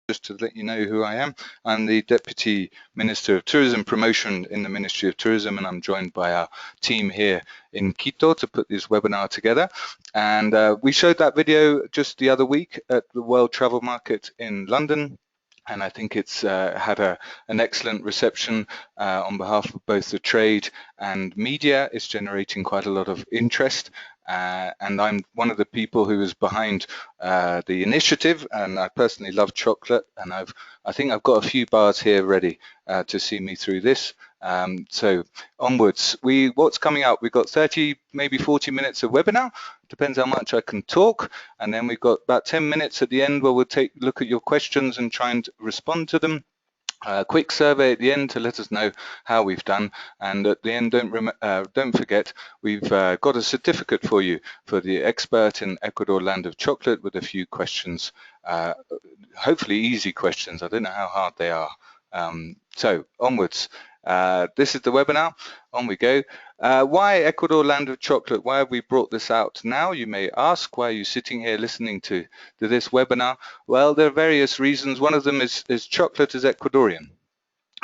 just to let you know who I am. I'm the Deputy Minister of Tourism Promotion in the Ministry of Tourism, and I'm joined by our team here in Quito to put this webinar together. And we showed that video just the other week at the World Travel Market in London. And I think it's had an excellent reception on behalf of both the trade and media. It's generating quite a lot of interest. And I'm one of the people who is behind the initiative, and I personally love chocolate, and I think I've got a few bars here ready to see me through this. So onwards, what's coming up? We've got 30, maybe 40 minutes of webinar, depends how much I can talk, and then we've got about 10 minutes at the end where we'll take a look at your questions and try and respond to them. A quick survey at the end to let us know how we've done, and at the end, don't forget, we've got a certificate for you for the expert in Ecuador land of chocolate with a few questions, hopefully easy questions. I don't know how hard they are. So onwards. This is the webinar. On we go. Why Ecuador land of chocolate? Why have we brought this out now? You may ask. Why are you sitting here listening to this webinar? Well, there are various reasons. One of them is chocolate is Ecuadorian.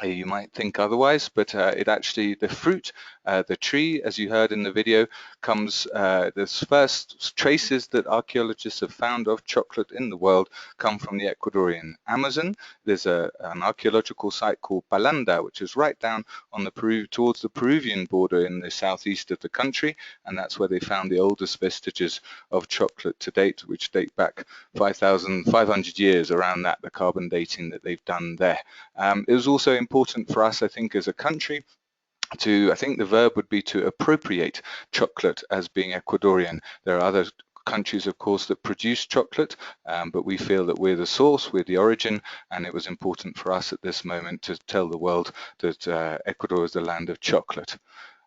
You might think otherwise, but the fruit, the tree, as you heard in the video, comes, the first traces that archaeologists have found of chocolate in the world come from the Ecuadorian Amazon. There's an archaeological site called Palanda, which is right down on towards the Peruvian border in the southeast of the country, and that's where they found the oldest vestiges of chocolate to date, which date back 5,500 years, around that, the carbon dating that they've done there. It was also important for us, I think, as a country, I think the verb would be to appropriate chocolate as being Ecuadorian. There are other countries, of course, that produce chocolate, but we feel that we're the source, we're the origin, and it was important for us at this moment to tell the world that Ecuador is the land of chocolate.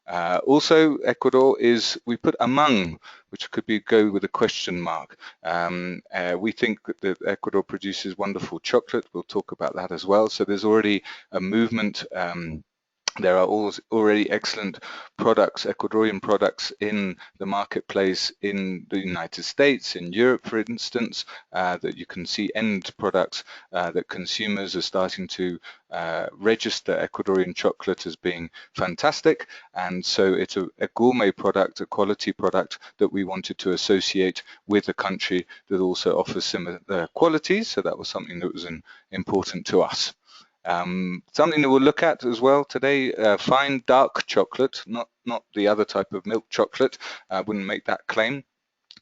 Also, Ecuador we put among, which could go with a question mark. We think that Ecuador produces wonderful chocolate. We'll talk about that as well. So there's already a movement. There are already excellent products, Ecuadorian products, in the marketplace in the United States, in Europe, for instance, that you can see end products that consumers are starting to register Ecuadorian chocolate as being fantastic. And so it's a gourmet product, a quality product that we wanted to associate with a country that also offers similar qualities. So that was something that was important to us. Something that we'll look at as well today, fine dark chocolate, not the other type of milk chocolate, I wouldn't make that claim,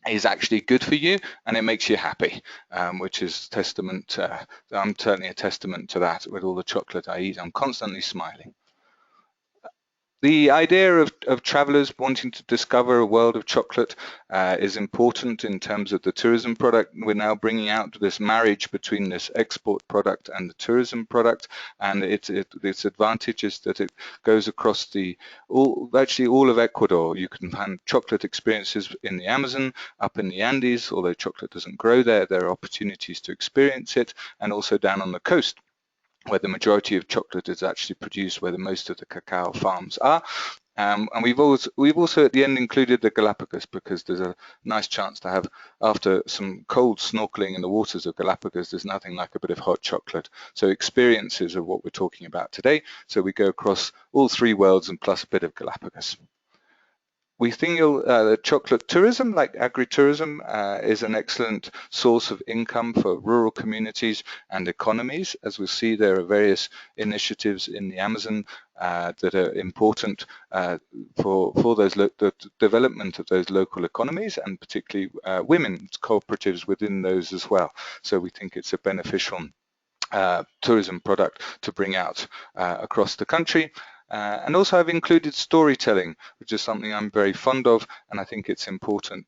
is actually good for you and it makes you happy, which is testament, I'm certainly a testament to that. With all the chocolate I eat, I'm constantly smiling. The idea of travelers wanting to discover a world of chocolate is important in terms of the tourism product. We're now bringing out this marriage between this export product and the tourism product, and its advantage is that it goes across virtually all of Ecuador. You can find chocolate experiences in the Amazon, up in the Andes. Although chocolate doesn't grow there are opportunities to experience it, and also down on the coast, where the majority of chocolate is actually produced, where most of the cacao farms are. And we've also at the end included the Galapagos, because there's a nice chance to have, after some cold snorkeling in the waters of Galapagos, there's nothing like a bit of hot chocolate. So experiences are what we're talking about today. So we go across all three worlds and plus a bit of Galapagos. We think chocolate tourism, like agritourism, is an excellent source of income for rural communities and economies. As we see, there are various initiatives in the Amazon that are important for the development of those local economies, and particularly women's cooperatives within those as well. So we think it's a beneficial tourism product to bring out across the country. And also I've included storytelling, which is something I'm very fond of, and I think it's important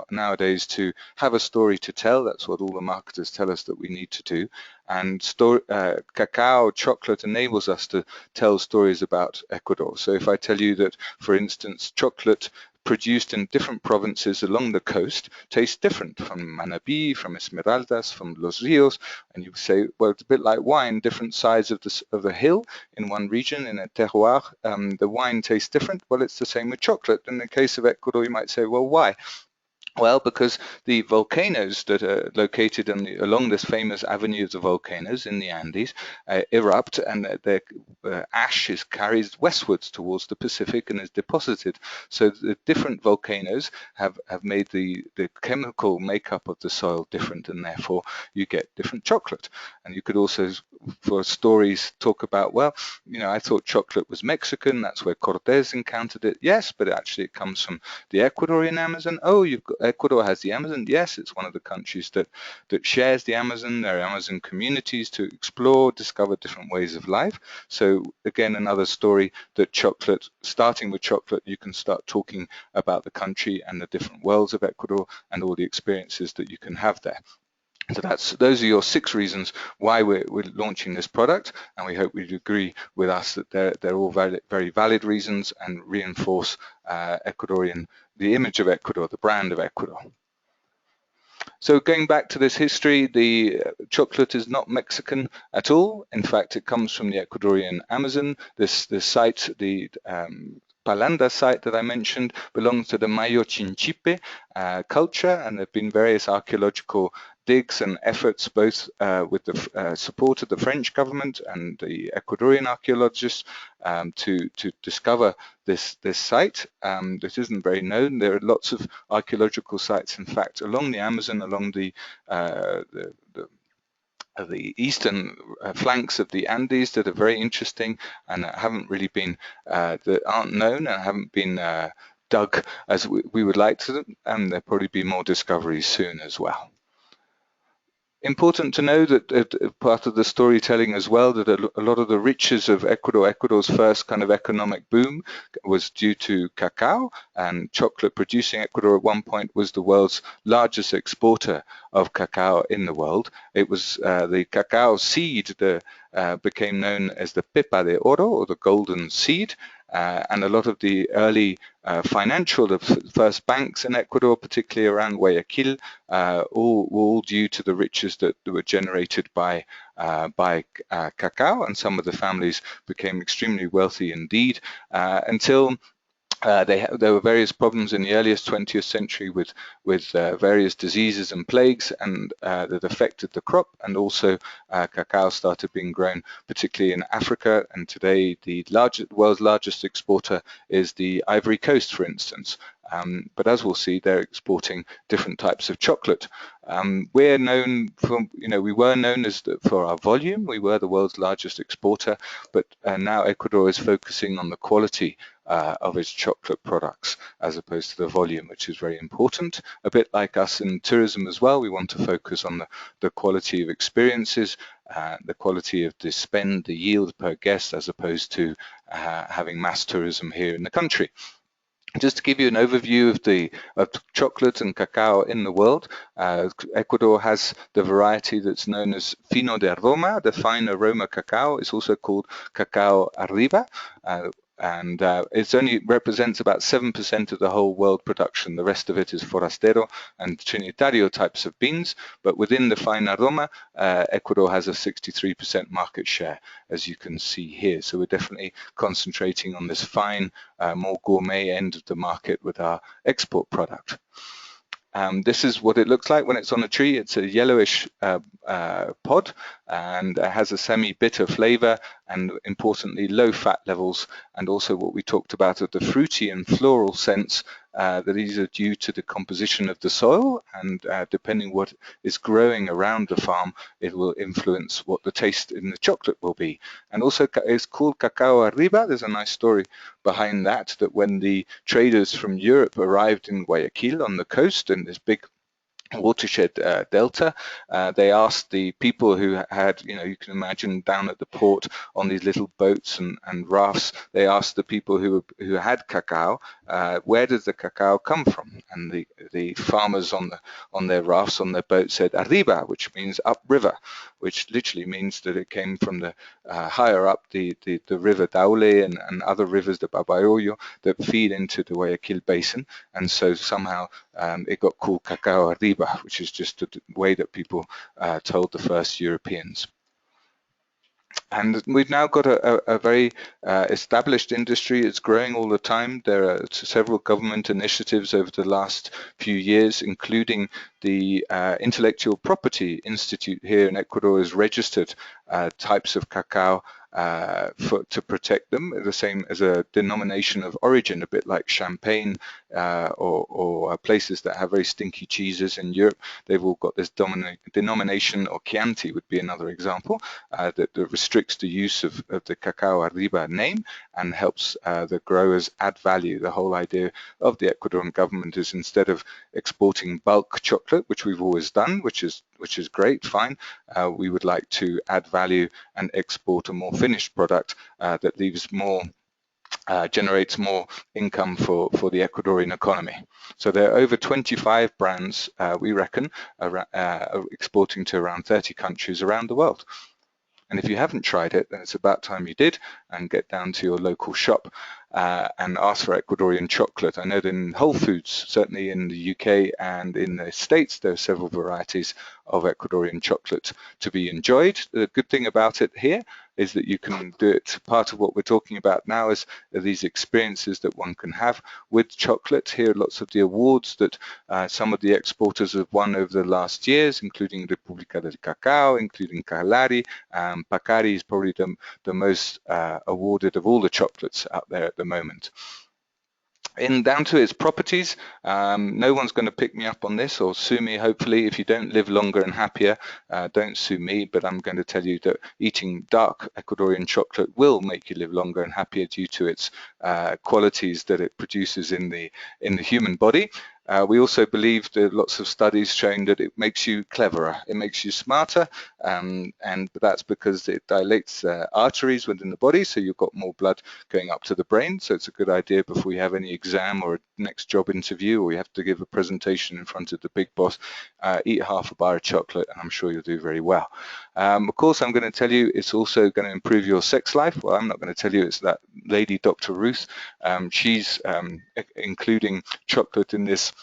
nowadays to have a story to tell. That's what all the marketers tell us that we need to do. And cacao, chocolate enables us to tell stories about Ecuador. So if I tell you that, for instance, chocolate produced in different provinces along the coast tastes different, from Manabí, from Esmeraldas, from Los Rios, and you say, well, it's a bit like wine, different sides of the hill in one region, in a terroir, the wine tastes different. Well, it's the same with chocolate. In the case of Ecuador, you might say, well, why? Well, because the volcanoes that are located along this famous avenue of the volcanoes in the Andes erupt, and their ash is carried westwards towards the Pacific and is deposited. So the different volcanoes have made the chemical makeup of the soil different, and therefore you get different chocolate. And you could also, for stories, talk about, well, I thought chocolate was Mexican, that's where Cortés encountered it. Yes, but actually it comes from the Ecuadorian Amazon. Oh, Ecuador has the Amazon. Yes, it's one of the countries that shares the Amazon. There are Amazon communities to explore, discover different ways of life. So again, another story that chocolate, starting with chocolate, you can start talking about the country and the different worlds of Ecuador and all the experiences that you can have there. So those are your 6 reasons why we're launching this product, and we hope you'd agree with us that they're all very valid reasons and reinforce the image of Ecuador, the brand of Ecuador. So going back to this history, the chocolate is not Mexican at all. In fact, it comes from the Ecuadorian Amazon. This site, the Palanda site that I mentioned, belongs to the Mayo Chinchipe culture, and there have been various archaeological digs and efforts, both with the support of the French government and the Ecuadorian archaeologists, to discover this site. This isn't very known. There are lots of archaeological sites, in fact, along the Amazon, along the eastern flanks of the Andes that are very interesting and haven't really been, that aren't known and haven't been dug as we would like to them, and there'll probably be more discoveries soon as well. Important to know that part of the storytelling as well, that a lot of the riches of Ecuador's first kind of economic boom was due to cacao, and chocolate producing. Ecuador at one point was the world's largest exporter of cacao in the world. It was the cacao seed that became known as the pepa de oro, or the golden seed, and a lot of the early the first banks in Ecuador, particularly around Guayaquil, all due to the riches that were generated by cacao, and some of the families became extremely wealthy indeed until there were various problems in the earliest 20th century with various diseases and plagues, and that affected the crop, and also cacao started being grown particularly in Africa, and today the world's largest exporter is the Ivory Coast, for instance. But as we'll see, they're exporting different types of chocolate. We're known for, we were known for our volume. We were the world's largest exporter, but now Ecuador is focusing on the quality of its chocolate products as opposed to the volume, which is very important. A bit like us in tourism as well, we want to focus on the quality of experiences, the quality of the spend, the yield per guest, as opposed to having mass tourism here in the country. Just to give you an overview of chocolate and cacao in the world, Ecuador has the variety that's known as Fino de Aroma, the fine aroma cacao. It's also called Cacao Arriba, and it only represents about 7% of the whole world production. The rest of it is Forastero and Trinitario types of beans, but within the fine aroma, Ecuador has a 63% market share, as you can see here. So we're definitely concentrating on this fine, more gourmet end of the market with our export product. This is what it looks like when it's on a tree. It's a yellowish pod, and has a semi-bitter flavor, and importantly low fat levels, and also what we talked about of the fruity and floral scents, that these are due to the composition of the soil, and depending what is growing around the farm, it will influence what the taste in the chocolate will be. And also it's called Cacao Arriba. There's a nice story behind that when the traders from Europe arrived in Guayaquil on the coast in this big watershed delta, they asked the people who had, you can imagine down at the port on these little boats and rafts, they asked the people who had cacao, where does the cacao come from? And the farmers on their rafts, on their boats, said arriba, which means upriver, which literally means that it came from the higher up the river Daule and other rivers, the Babahoyo, that feed into the Guayaquil basin, and so somehow it got called Cacao Arriba, which is just the way that people told the first Europeans. And we've now got a very established industry. It's growing all the time. There are several government initiatives over the last few years, including the Intellectual Property Institute here in Ecuador has registered types of cacao to protect them, the same as a denomination of origin, a bit like champagne or places that have very stinky cheeses in Europe. They've all got this denomination, or Chianti would be another example, that restricts the use of the Cacao Arriba name and helps the growers add value. The whole idea of the Ecuadorian government is, instead of exporting bulk chocolate, which we've always done, which is great, fine, we would like to add value and export a more finished product that leaves more generates more income for the Ecuadorian economy. So there are over 25 brands, we reckon, exporting to around 30 countries around the world. And if you haven't tried it, then it's about time you did, and get down to your local shop and ask for Ecuadorian chocolate. I know that in Whole Foods, certainly in the UK and in the States, there are several varieties of Ecuadorian chocolate to be enjoyed. The good thing about it here is that you can do it. Part of what we're talking about now is these experiences that one can have with chocolate. Here are lots of the awards that some of the exporters have won over the last years, including República del Cacao, including Calari. Pacari is probably the most awarded of all the chocolates out there at the moment. Down to its properties, no one's going to pick me up on this or sue me, hopefully. If you don't live longer and happier, don't sue me, but I'm going to tell you that eating dark Ecuadorian chocolate will make you live longer and happier due to its qualities that it produces in the human body. We also believe there are lots of studies showing that it makes you cleverer, it makes you smarter, and that's because it dilates arteries within the body, so you've got more blood going up to the brain. So it's a good idea before you have any exam or a next job interview, or you have to give a presentation in front of the big boss, eat half a bar of chocolate, and I'm sure you'll do very well. Of course, I'm going to tell you it's also going to improve your sex life. Well, I'm not going to tell you it's that lady, Dr. Ruth. She's including chocolate in this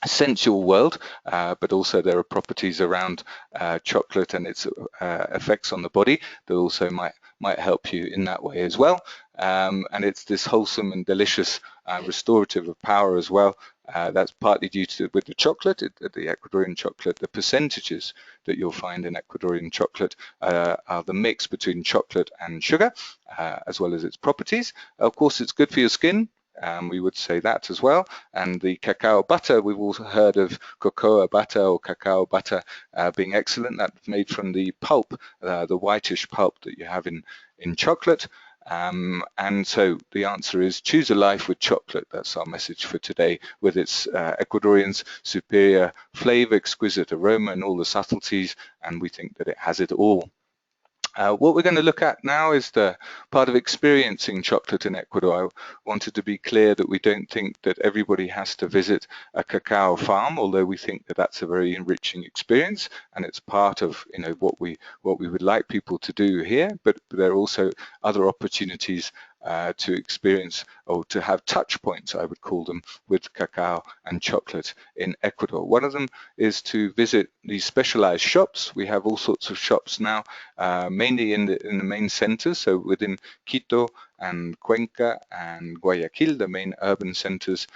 sensual world, but also there are properties around chocolate and its effects on the body that also might help you in that way as well. And it's this wholesome and delicious restorative of power as well. That's partly due to, with the chocolate, the Ecuadorian chocolate, the percentages that you'll find in Ecuadorian chocolate are the mix between chocolate and sugar, as well as its properties. Of course, it's good for your skin. We would say that as well. And the cacao butter, we've also heard of cocoa butter or cacao butter being excellent. That's made from the pulp, the whitish pulp that you have in chocolate. And so the answer is choose a life with chocolate. That's our message for today, with its Ecuadorian's superior flavor, exquisite aroma, and all the subtleties. And we think that it has it all. What we're going to look at now is the part of experiencing chocolate in Ecuador. I wanted to be clear that we don't think that everybody has to visit a cacao farm, although we think that that's a very enriching experience, and it's part of what we would like people to do here. But there are also other opportunities to experience, or to have touch points, I would call them, with cacao and chocolate in Ecuador. One of them is to visit these specialized shops. We have all sorts of shops now, mainly in the main centers, so within Quito and Cuenca and Guayaquil, the main urban centers.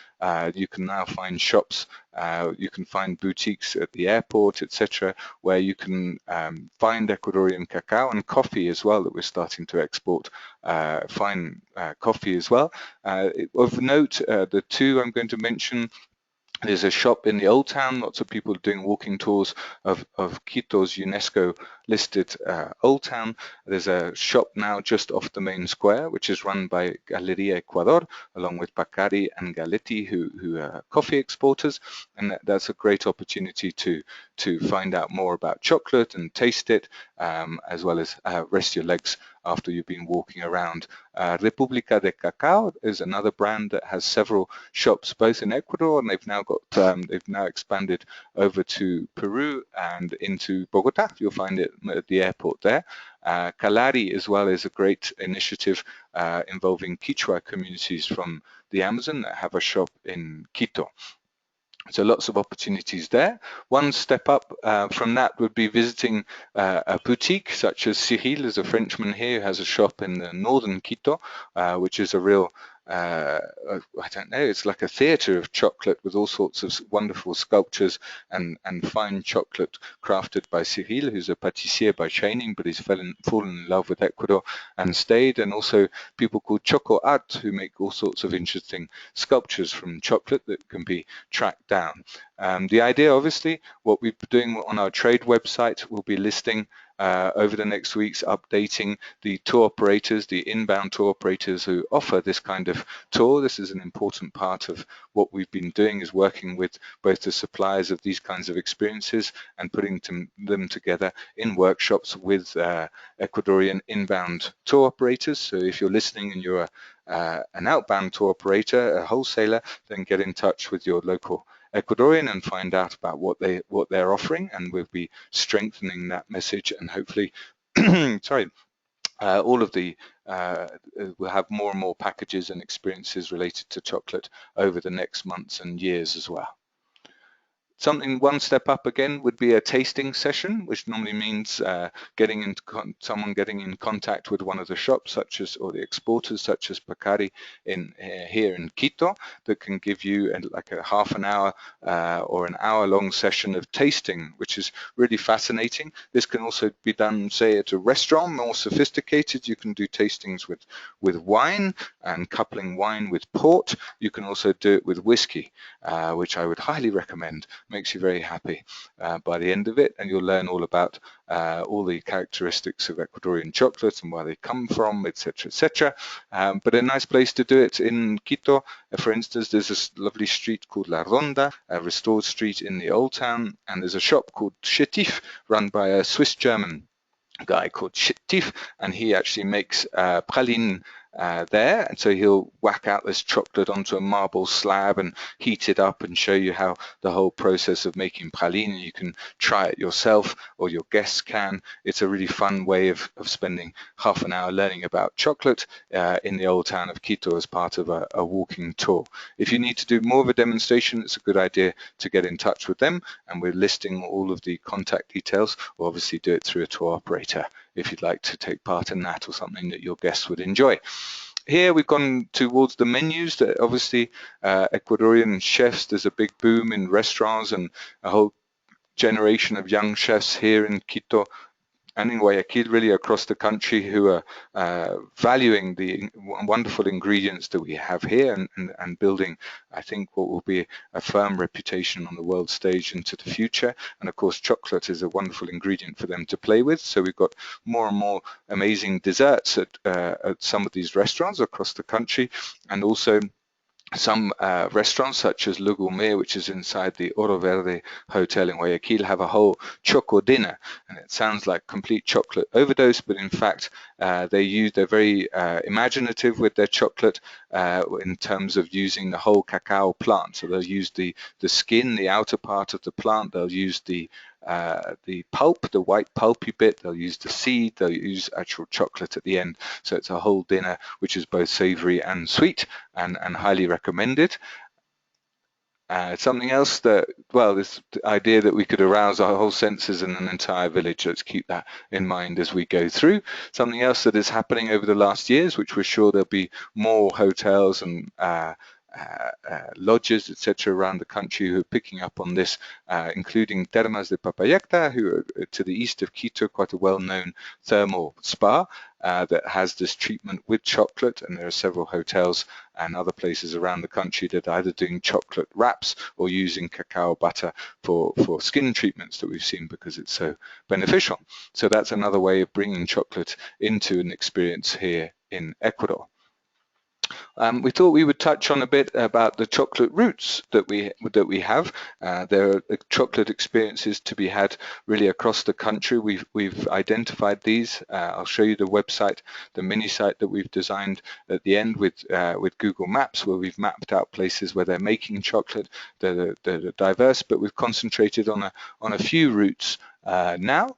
You can now find shops, you can find boutiques at the airport, etc., where you can find Ecuadorian cacao and coffee as well, that we're starting to export fine coffee as well. Of note, the two I'm going to mention, there's a shop in the Old Town. Lots of people doing walking tours of Quito's UNESCO listed Old Town. There's a shop now just off the main square, which is run by Galeria Ecuador, along with Pacari and Galetti, who are coffee exporters. And that's a great opportunity to find out more about chocolate and taste it, as well as rest your legs after you've been walking around. República de Cacao is another brand that has several shops both in Ecuador, and they've now expanded over to Peru and into Bogota. You'll find it at the airport there. Calari as well is a great initiative involving Quechua communities from the Amazon that have a shop in Quito. So lots of opportunities there. One step up from that would be visiting a boutique such as Cyril, is a Frenchman here who has a shop in the northern Quito, which is a real I don't know, it's like a theatre of chocolate with all sorts of wonderful sculptures and fine chocolate crafted by Cyril, who's a pâtissier by training, but he's fallen in love with Ecuador and stayed. And also people called Choco Art, who make all sorts of interesting sculptures from chocolate that can be tracked down. The idea, obviously, what we're doing on our trade website, we'll be listing over the next weeks, updating the tour operators, the inbound tour operators who offer this kind of tour. This is an important part of what we've been doing, is working with both the suppliers of these kinds of experiences and putting them together in workshops with Ecuadorian inbound tour operators. So if you're listening and you're an outbound tour operator, a wholesaler, then get in touch with your local Ecuadorian and find out about what they're offering, and we'll be strengthening that message, and hopefully sorry, all of the we'll have more and more packages and experiences related to chocolate over the next months and years as well. Something one step up again would be a tasting session, which normally means someone getting in contact with one of the shops, such as, or the exporters, such as Pacari here in Quito, that can give you like a half an hour or an hour-long session of tasting, which is really fascinating. This can also be done, say, at a restaurant, more sophisticated. You can do tastings with wine and coupling wine with port. You can also do it with whiskey, which I would highly recommend. Makes you very happy by the end of it, and you'll learn all about all the characteristics of Ecuadorian chocolate and where they come from, etc., etc. But a nice place to do it in Quito, for instance, there's this lovely street called La Ronda, a restored street in the old town, and there's a shop called Chetif, run by a Swiss-German guy called Chetif, and he actually makes praline there, and so he'll whack out this chocolate onto a marble slab and heat it up and show you how the whole process of making praline. You can try it yourself, or your guests can. It's a really fun way of spending half an hour learning about chocolate in the old town of Quito as part of a walking tour. If you need to do more of a demonstration, it's a good idea to get in touch with them, and we're listing all of the contact details. We'll obviously do it through a tour operator if you'd like to take part in that, or something that your guests would enjoy. Here we've gone towards the menus. That obviously Ecuadorian chefs, there's a big boom in restaurants, and a whole generation of young chefs here in Quito and in Guayaquil, really across the country, who are valuing the wonderful ingredients that we have here, and building, I think, what will be a firm reputation on the world stage into the future. And of course, chocolate is a wonderful ingredient for them to play with. So we've got more and more amazing desserts at some of these restaurants across the country, and also some restaurants such as Le Gourmet, which is inside the Oro Verde Hotel in Guayaquil, have a whole choco dinner, and it sounds like complete chocolate overdose, but in fact they're very imaginative with their chocolate in terms of using the whole cacao plant. So they'll use the skin, the outer part of the plant. They'll use the pulp, the white pulpy bit. They'll use the seed. They'll use actual chocolate at the end. So it's a whole dinner which is both savory and sweet, and highly recommended. Something else that, well, this idea that we could arouse our whole senses in an entire village, let's keep that in mind as we go through. Something else that is happening over the last years, which we're sure there'll be more hotels and lodges, etc., around the country who are picking up on this, including Termas de Papayacta, who are to the east of Quito, quite a well-known thermal spa that has this treatment with chocolate. And there are several hotels and other places around the country that are either doing chocolate wraps or using cacao butter for skin treatments that we've seen, because it's so beneficial. So that's another way of bringing chocolate into an experience here in Ecuador. We thought we would touch on a bit about the chocolate routes that we have. There are chocolate experiences to be had really across the country. We've identified these. I'll show you the website, the mini site that we've designed at the end with Google Maps, where we've mapped out places where they're making chocolate. They're diverse, but we've concentrated on a few routes now.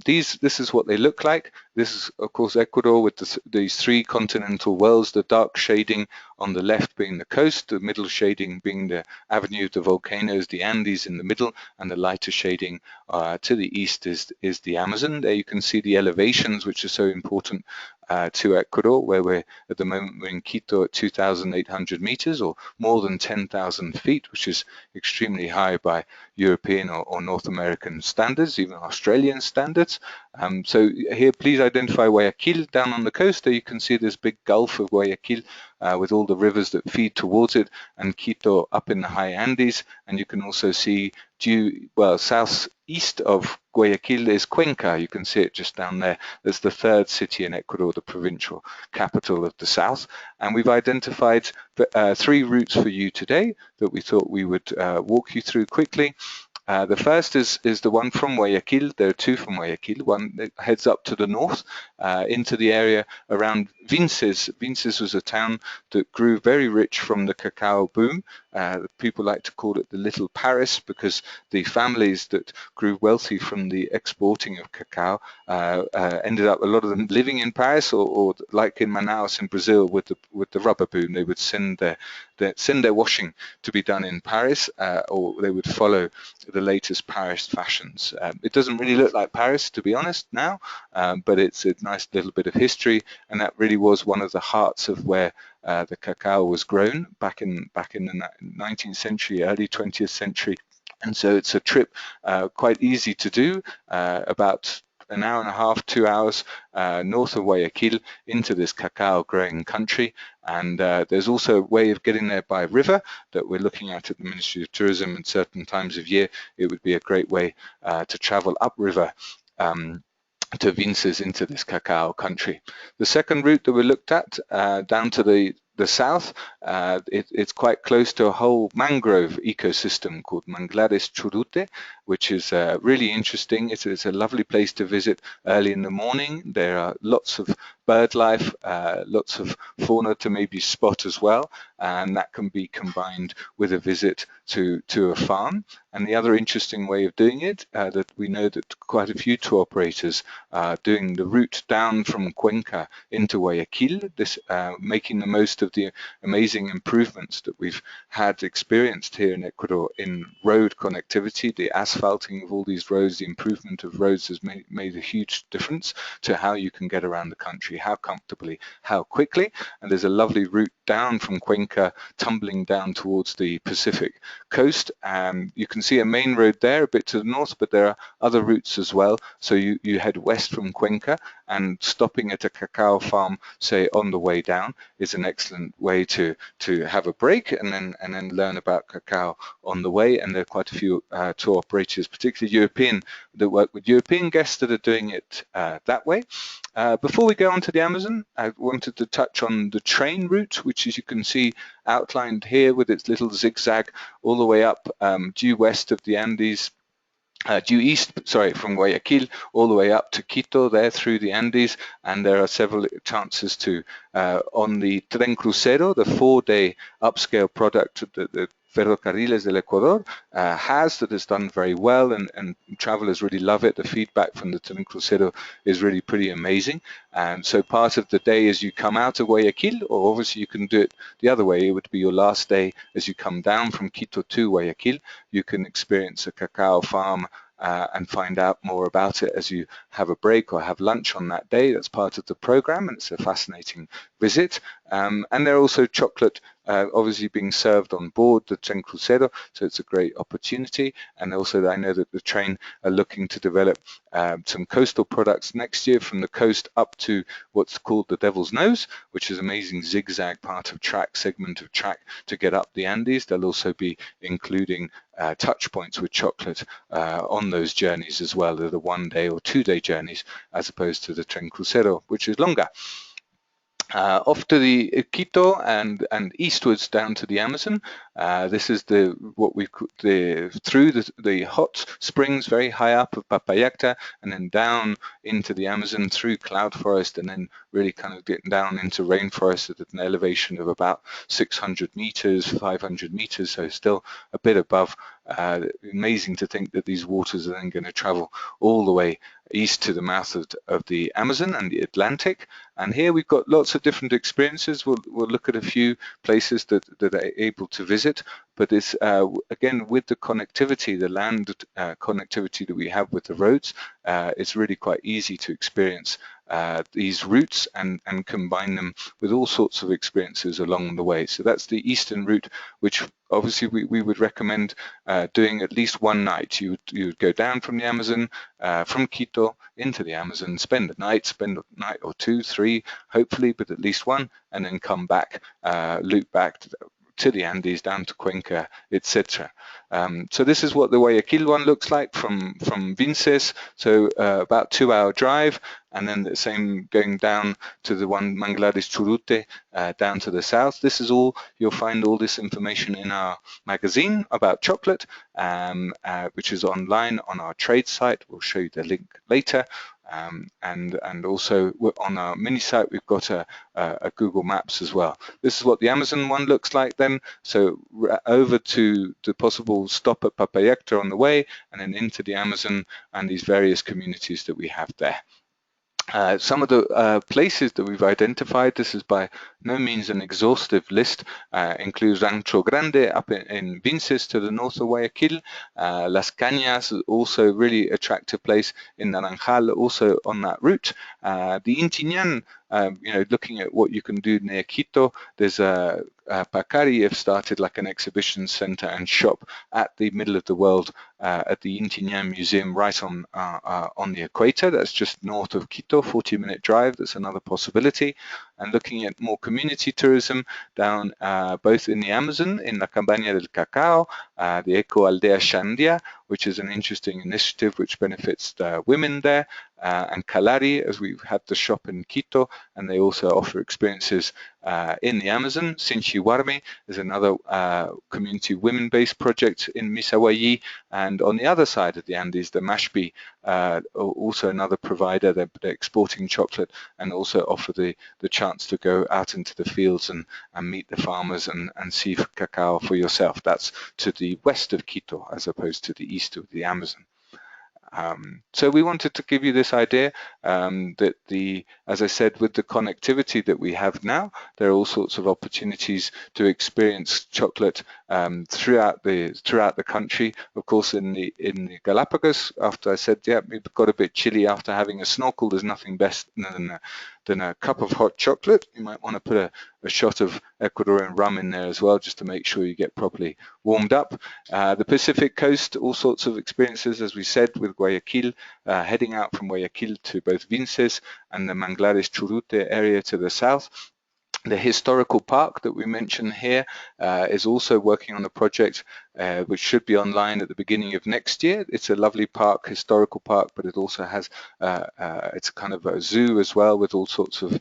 This is what they look like. This is, of course, Ecuador with these three continental wells, the dark shading on the left being the coast, the middle shading being the avenue of the volcanoes, the Andes in the middle, and the lighter shading to the east is the Amazon. There you can see the elevations, which are so important to Ecuador, where we're at the moment we're in Quito at 2,800 meters, or more than 10,000 feet, which is extremely high by European or North American standards, even Australian standards. So here, please identify Guayaquil down on the coast. There you can see this big gulf of Guayaquil with all the rivers that feed towards it, and Quito up in the high Andes. And you can also see southeast of Guayaquil is Cuenca. You can see it just down there. That's the third city in Ecuador, the provincial capital of the south. And we've identified three routes for you today that we thought we would walk you through quickly. The first is the one from Guayaquil. There are two from Guayaquil. One that heads up to the north into the area around Vinces. Vinces was a town that grew very rich from the cacao boom. People like to call it the Little Paris because the families that grew wealthy from the exporting of cacao ended up, a lot of them, living in Paris, or like in Manaus in Brazil with the rubber boom. They would send their washing to be done in Paris, or they would follow the latest Paris fashions. It doesn't really look like Paris, to be honest, now, but it's a nice little bit of history, and that really was one of the hearts of where the cacao was grown back in the 19th century, early 20th century. And so it's a trip quite easy to do, about an hour and a half, 2 hours north of Guayaquil into this cacao growing country. And there's also a way of getting there by river that we're looking at the Ministry of Tourism at certain times of year. It would be a great way to travel upriver to Vinces, into this cacao country. The second route that we looked at down to the south, it's quite close to a whole mangrove ecosystem called Manglares Churute, which is really interesting. It's a lovely place to visit early in the morning. There are lots of bird life, lots of fauna to maybe spot as well, and that can be combined with a visit to a farm. And the other interesting way of doing it, that we know that quite a few tour operators are doing the route down from Cuenca into Guayaquil, this making the most of the amazing improvements that we've had experienced here in Ecuador in road connectivity. The asphalting of all these roads, the improvement of roads has made a huge difference to how you can get around the country, how comfortably, how quickly. And there's a lovely route down from Cuenca, tumbling down towards the Pacific coast. You can see a main road there a bit to the north, but there are other routes as well. So you head west from Cuenca, and stopping at a cacao farm, say on the way down, is an excellent way to have a break and then learn about cacao on the way. And there are quite a few tour operators, particularly European, that work with European guests that are doing it that way. Before we go on to the Amazon, I wanted to touch on the train route, which, as you can see outlined here with its little zigzag all the way up due west of the Andes, due east, from Guayaquil all the way up to Quito, there through the Andes. And there are several chances to, on the Tren Crucero, the 4-day upscale product that the Ferrocarriles del Ecuador that has done very well, and travelers really love it. The feedback from the Tren Crucero is really pretty amazing. And so part of the day as you come out of Guayaquil, or obviously you can do it the other way, it would be your last day as you come down from Quito to Guayaquil. You can experience a cacao farm and find out more about it as you have a break or have lunch on that day. That's part of the program, and it's a fascinating visit. And there are also chocolate obviously being served on board the Tren Crucero, so it's a great opportunity. And also I know that the train are looking to develop some coastal products next year from the coast up to what's called the Devil's Nose, which is an amazing zigzag segment of track to get up the Andes. They'll also be including touch points with chocolate on those journeys as well. They're the 1-day or 2-day journeys, as opposed to the Tren Crucero, which is longer. Off to the Quito and eastwards down to the Amazon. This is through the hot springs very high up of Papayacta, and then down into the Amazon through cloud forest, and then really kind of getting down into rainforest at an elevation of about 600 meters, 500 meters, so still a bit above. Amazing to think that these waters are then going to travel all the way east to the mouth of the Amazon and the Atlantic. And here we've got lots of different experiences. We'll look at a few places that are able to visit, but it's again, with the connectivity, the land connectivity that we have with the roads, it's really quite easy to experience these routes and combine them with all sorts of experiences along the way. So that's the eastern route, which obviously we would recommend doing at least one night. You would go down from the Amazon, from Quito into the Amazon, spend a night or two, three, hopefully, but at least one, and then come back, loop back to the Andes, down to Cuenca, etc. So this is what the Guayaquil one looks like from BEanXPRT, so about 2-hour drive, and then the same going down to the one Manglares Churute, down to the south. This is all, you'll find all this information in our magazine about chocolate, which is online on our trade site. We'll show you the link later. And also on our mini site, we've got a Google Maps as well. This is what the Amazon one looks like then. So over to the possible stop at Papayacta on the way, and then into the Amazon and these various communities that we have there. Some of the places that we've identified, this is by no means an exhaustive list, includes Rancho Grande up in BEanXPRT to the north of Guayaquil, Las Cañas, also really attractive place in Naranjal, also on that route. The Intiñán, looking at what you can do near Quito, there's Pacari have started like an exhibition center and shop at the middle of the world at the Intiñán Museum, right on the equator. That's just north of Quito, 40-minute drive. That's another possibility. And looking at more community tourism down both in the Amazon, in La Cabaña del Cacao, the Eco Aldea Shandia, which is an interesting initiative which benefits the women there, and Calari, as we've had the shop in Quito, and they also offer experiences in the Amazon. Sinchiwarme is another community women-based project in Misawayi, and on the other side of the Andes, the Mashpi, also another provider. They're exporting chocolate and also offer the chance to go out into the fields and meet the farmers and see cacao for yourself. That's to the west of Quito as opposed to the east of the Amazon. So we wanted to give you this idea that as I said, with the connectivity that we have now, there are all sorts of opportunities to experience chocolate throughout the country. Of course, in the Galapagos, after I said, yeah, we've got a bit chilly after having a snorkel, there's nothing best than a cup of hot chocolate. You might want to put a shot of Ecuadorian rum in there as well, just to make sure you get properly warmed up. The Pacific coast, all sorts of experiences, as we said, with Guayaquil, heading out from Guayaquil to both BEanXPRT and the Manglares Churute area to the south. The historical park that we mentioned here is also working on a project which should be online at the beginning of next year. It's a lovely park, historical park, but it also has it's kind of a zoo as well, with all sorts of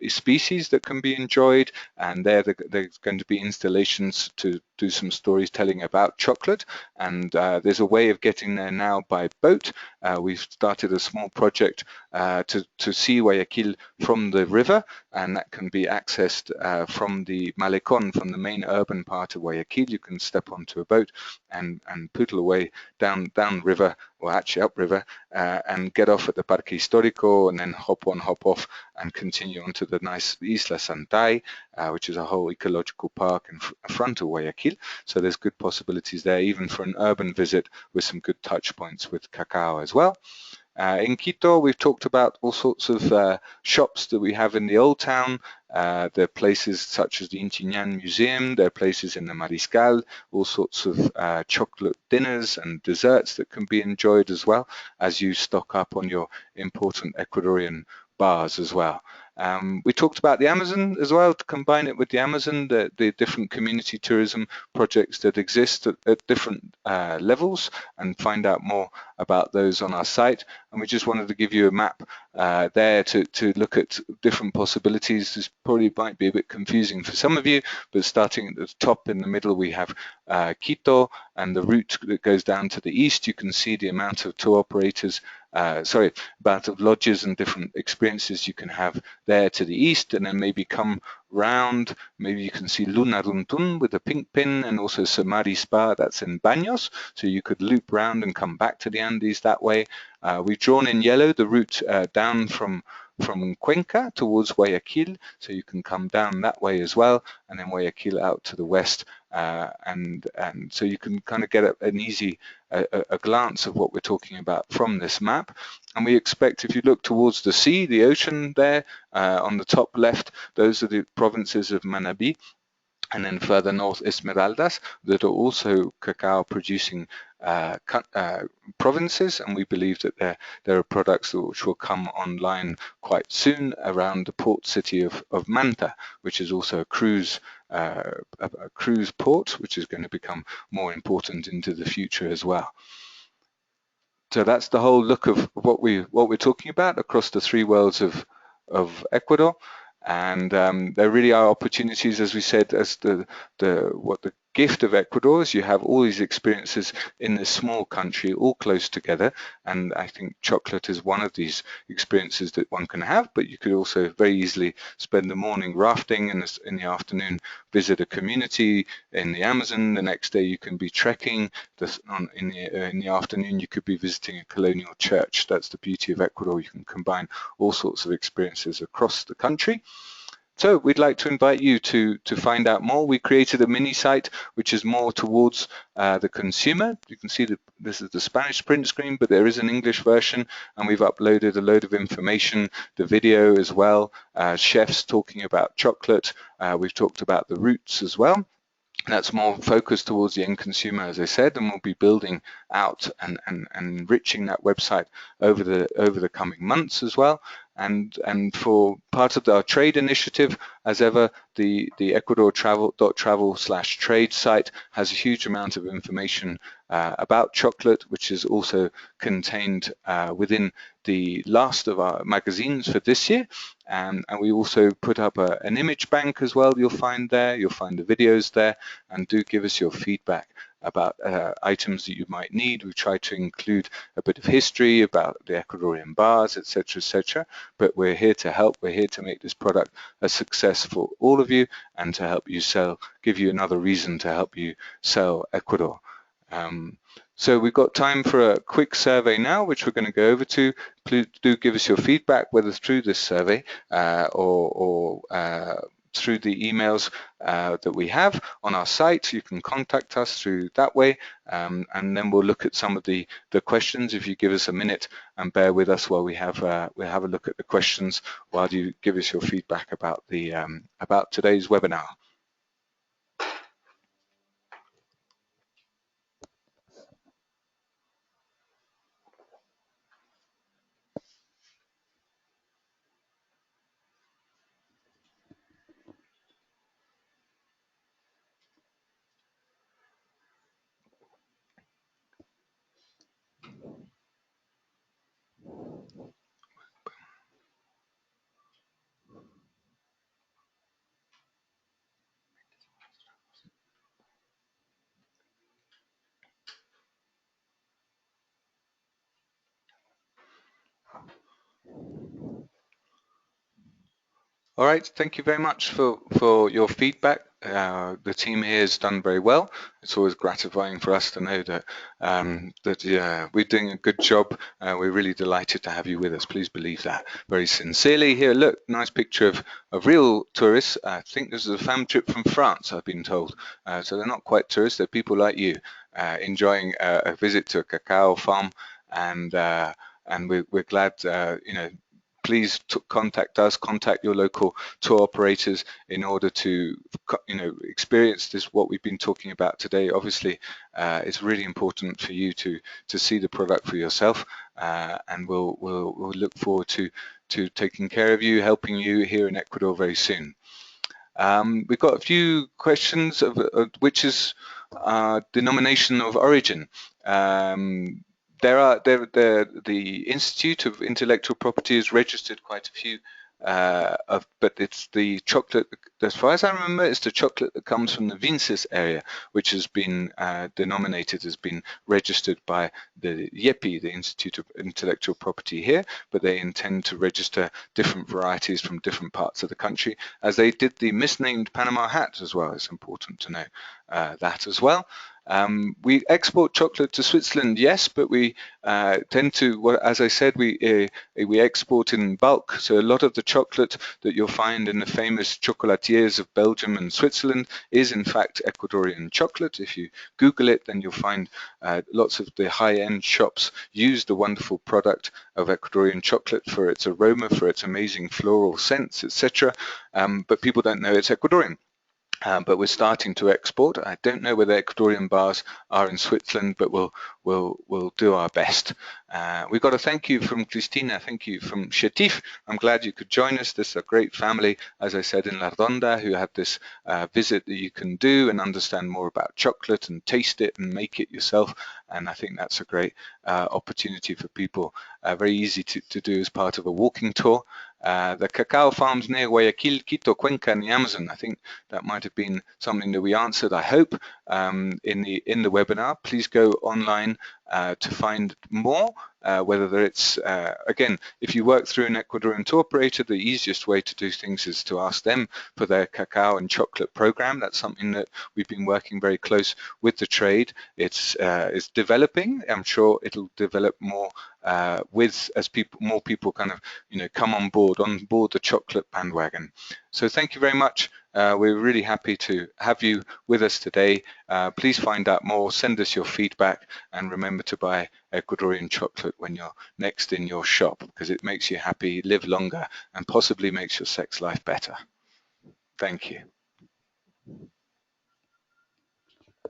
species that can be enjoyed. And there's going to be installations to do some storytelling about chocolate. And there's a way of getting there now by boat. We've started a small project to see Guayaquil from the river, and that can be accessed from the Malecón, from the main urban part of Guayaquil. You can step onto a boat and poodle away down river, or actually upriver, and get off at the Parque Histórico, and then hop on, hop off, and continue on to the nice Isla Santay, which is a whole ecological park in front of Guayaquil. So there's good possibilities there, even for an urban visit, with some good touch points with cacao as well. In Quito, we've talked about all sorts of shops that we have in the old town. There are places such as the Intiñán Museum. There are places in the Mariscal, all sorts of chocolate dinners and desserts that can be enjoyed as well, as you stock up on your important Ecuadorian bars as well. We talked about the Amazon as well, to combine it with the Amazon, the different community tourism projects that exist at different levels, and find out more about those on our site. And we just wanted to give you a map there to look at different possibilities. This probably might be a bit confusing for some of you, but starting at the top in the middle, we have Quito, and the route that goes down to the east. You can see the amount of tour operators lodges and different experiences you can have there to the east, and then maybe come round. Maybe you can see Lunaruntun with a pink pin, and also Samari Spa, that's in Baños. So you could loop round and come back to the Andes that way. We've drawn in yellow the route down from Cuenca towards Guayaquil, so you can come down that way as well, and then Guayaquil out to the west, and so you can kind of get an easy a glance of what we're talking about from this map. And we expect, if you look towards the sea, the ocean there on the top left, those are the provinces of Manabí, and then further north Esmeraldas, that are also cacao producing provinces, and we believe that there are products which will come online quite soon around the port city of Manta, which is also a cruise port, which is going to become more important into the future as well. So that's the whole look of what we're talking about across the three worlds of Ecuador. And there really are opportunities, as we said, as what the gift of Ecuador is. You have all these experiences in this small country, all close together, and I think chocolate is one of these experiences that one can have. But you could also very easily spend the morning rafting, and in the afternoon visit a community in the Amazon. The next day you can be trekking. In the afternoon you could be visiting a colonial church. That's the beauty of Ecuador. You can combine all sorts of experiences across the country. So we'd like to invite you to find out more. We created a mini site which is more towards the consumer. You can see that this is the Spanish print screen, but there is an English version, and we've uploaded a load of information, the video as well, chefs talking about chocolate. We've talked about the roots as well. That's more focused towards the end consumer, as I said, and we'll be building out and enriching that website over the coming months as well. And for part of our trade initiative, as ever, the Ecuador travel.travel/trade site has a huge amount of information about chocolate, which is also contained within the last of our magazines for this year. And we also put up an image bank as well. You'll find the videos there, and do give us your feedback about items that you might need. We try to include a bit of history about the Ecuadorian bars, etc., but we're here to help. We're here to make this product a success for all of you, and to help you sell, give you another reason to help you sell Ecuador. So we've got time for a quick survey now, which we're going to go over to. Please do give us your feedback, whether through this survey or through the emails that we have on our site. You can contact us through that way, and then we'll look at some of the questions. If you give us a minute and bear with us while we have a look at the questions, while you give us your feedback about about today's webinar. All right, thank you very much for your feedback. The team here has done very well. It's always gratifying for us to know that we're doing a good job. We're really delighted to have you with us. Please believe that very sincerely. Here, look, nice picture of real tourists. I think this is a fam trip from France, I've been told. So they're not quite tourists, they're people like you enjoying a visit to a cacao farm, and we're glad, please contact us, contact your local tour operators in order to, experience this, what we've been talking about today. Obviously, it's really important for you to see the product for yourself, and we'll look forward to taking care of you, helping you here in Ecuador very soon. We've got a few questions of which is denomination of origin. The Institute of Intellectual Property has registered quite a few, but it's the chocolate as far as I remember, it's the chocolate that comes from the Vinces area, which has been denominated, has been registered by the YEPI, the Institute of Intellectual Property here, but they intend to register different varieties from different parts of the country, as they did the misnamed Panama hat as well. It's important to know that as well. We export chocolate to Switzerland, yes, but we tend to, well, as I said, we export in bulk. So a lot of the chocolate that you'll find in the famous chocolatiers of Belgium and Switzerland is in fact Ecuadorian chocolate. If you Google it, then you'll find lots of the high-end shops use the wonderful product of Ecuadorian chocolate for its aroma, for its amazing floral scents, etc. But people don't know it's Ecuadorian. But we're starting to export. I don't know whether Ecuadorian bars are in Switzerland, but we'll do our best. We got a thank you from Cristina, thank you from Shetif. I'm glad you could join us. This is a great family, as I said, in La Ronda, who had this visit that you can do and understand more about chocolate and taste it and make it yourself. And I think that's a great opportunity for people, very easy to do as part of a walking tour. The cacao farms near Guayaquil, Quito, Cuenca, and the Amazon. I think that might have been something that we answered, I hope, in the webinar. Please go online to find more, whether it's, again, if you work through an Ecuadorian tour operator, the easiest way to do things is to ask them for their cacao and chocolate program. That's something that we've been working very close with the trade. It's developing. I'm sure it'll develop more as more people kind of come on board the chocolate bandwagon. So thank you very much. We're really happy to have you with us today. Please find out more, send us your feedback, and remember to buy Ecuadorian chocolate when you're next in your shop, because it makes you happy, live longer, and possibly makes your sex life better. Thank you.